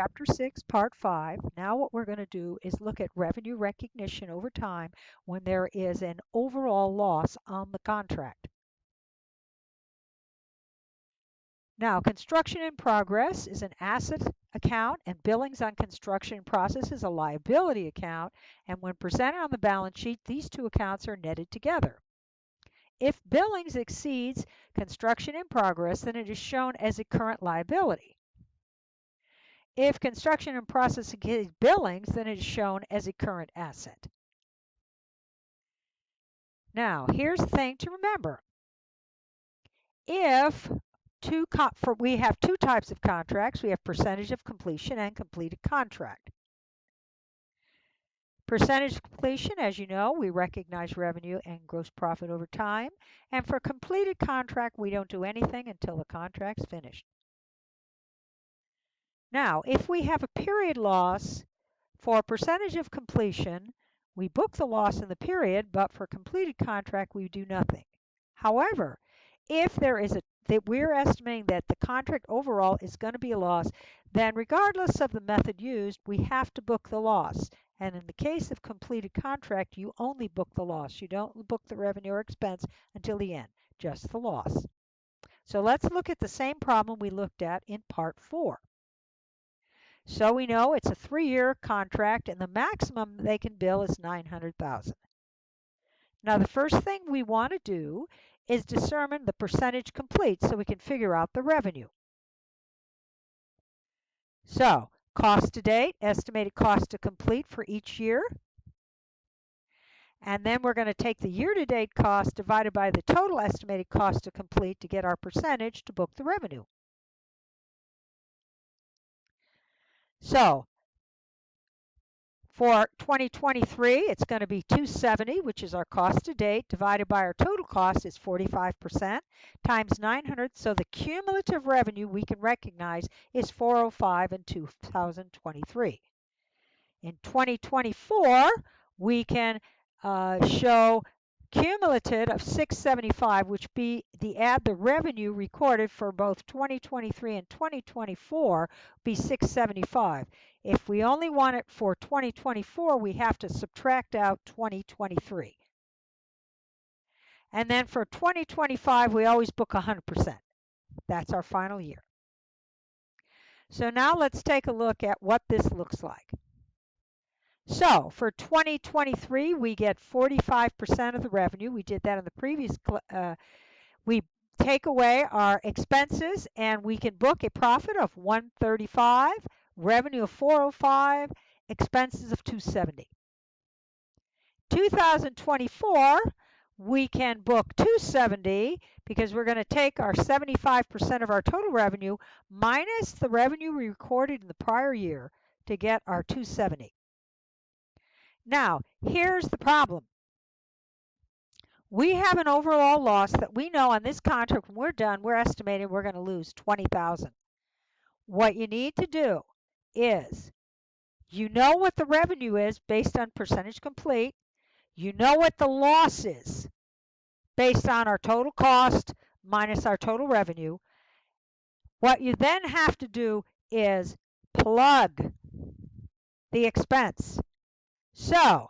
Chapter 6, Part 5. Now what we're going to do is look at revenue recognition over time when there is an overall loss on the contract. Now, construction in progress is an asset account, and billings on construction in process is a liability account. And when presented on the balance sheet, these two accounts are netted together. If billings exceeds construction in progress, then it is shown as a current liability. If construction in process exceeds billings, then it is shown as a current asset. Now, here's the thing to remember. We have two types of contracts. We have percentage of completion and completed contract. Percentage of completion, as you know, we recognize revenue and gross profit over time. And for completed contract, we don't do anything until the contract's finished. Now, if we have a period loss for percentage of completion, we book the loss in the period, but for completed contract, we do nothing. However, if we're estimating that the contract overall is going to be a loss, then regardless of the method used, we have to book the loss. And in the case of completed contract, you only book the loss. You don't book the revenue or expense until the end, just the loss. So let's look at the same problem we looked at in Part 4. So we know it's a 3-year contract and the maximum they can bill is $900,000. Now the first thing we want to do is determine the percentage complete so we can figure out the revenue. So cost to date, estimated cost to complete for each year. And then we're going to take the year-to-date cost divided by the total estimated cost to complete to get our percentage to book the revenue. So for 2023, it's going to be $270, which is our cost to date, divided by our total cost is 45%, times 900. So the cumulative revenue we can recognize is $405 in 2023. In 2024, we can show cumulative of $675, which add the revenue recorded for both 2023 and 2024 be $675. If we only want it for 2024, we have to subtract out 2023. And then for 2025, we always book 100%. That's our final year. So now let's take a look at what this looks like. So for 2023, we get 45% of the revenue. We did that in the previous we take away our expenses and we can book a profit of $135, revenue of $405, expenses of $270. 2024, we can book $270 because we're going to take our 75% of our total revenue minus the revenue we recorded in the prior year to get our $270. Now, here's the problem. We have an overall loss that we know on this contract when we're done, we're estimating we're going to lose $20,000. What you need to do is, you know what the revenue is based on percentage complete. You know what the loss is based on our total cost minus our total revenue. What you then have to do is plug the expense. So,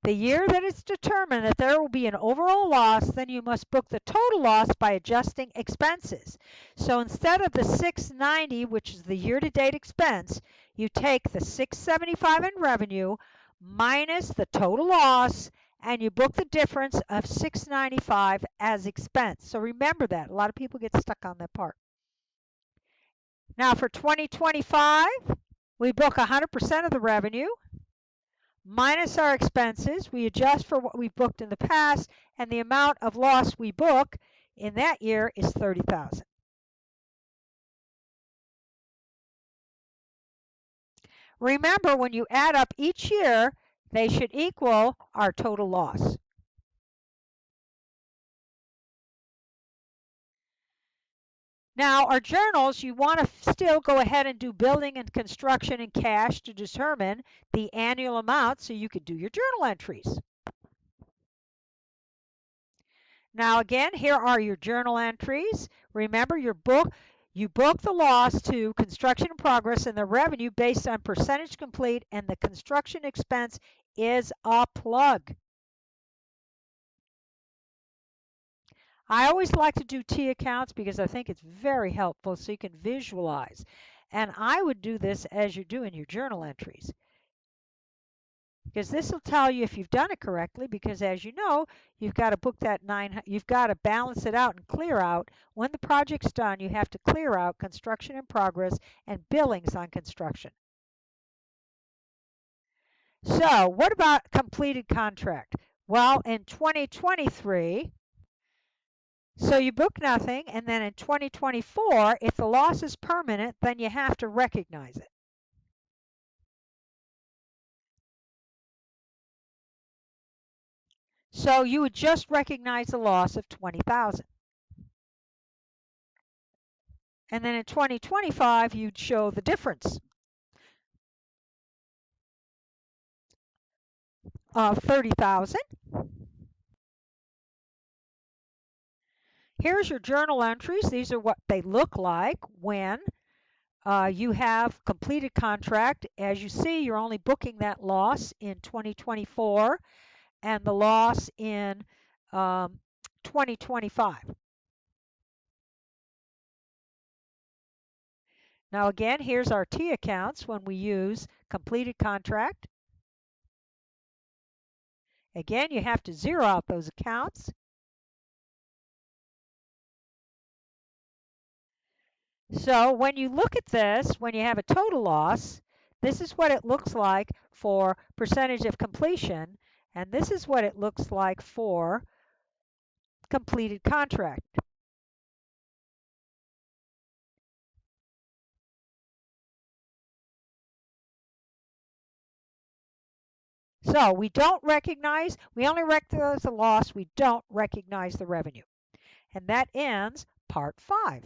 the year that it's determined that there will be an overall loss, then you must book the total loss by adjusting expenses. So instead of the $690, which is the year-to-date expense, you take the $675 in revenue minus the total loss, and you book the difference of $695 as expense. So remember that. A lot of people get stuck on that part. Now for 2025, we book 100% of the revenue. Minus our expenses, we adjust for what we've booked in the past, and the amount of loss we book in that year is $30,000. Remember, when you add up each year, they should equal our total loss. Now, our journals, you want to still go ahead and do building and construction in cash to determine the annual amount so you could do your journal entries. Now again, here are your journal entries. Remember, your book, You book the loss to construction in progress and the revenue based on percentage complete, and the construction expense is a plug. I always like to do T accounts because I think it's very helpful so you can visualize. And I would do this as you're doing your journal entries, because this will tell you if you've done it correctly, because as you know, you've got to book that you've got to balance it out and clear out. When the project's done, you have to clear out construction in progress and billings on construction. So what about completed contract? Well, in 2023, so you book nothing, and then in 2024, if the loss is permanent, then you have to recognize it. So you would just recognize the loss of 20,000. And then in 2025, you'd show the difference of 30,000. Here's your journal entries. These are what they look like when you have completed contract. As you see, you're only booking that loss in 2024 and the loss in 2025. Now again, here's our T accounts when we use completed contract. Again, you have to zero out those accounts. So when you look at this, when you have a total loss, this is what it looks like for percentage of completion, and this is what it looks like for completed contract. So we only recognize the loss, we don't recognize the revenue. And that ends part 5.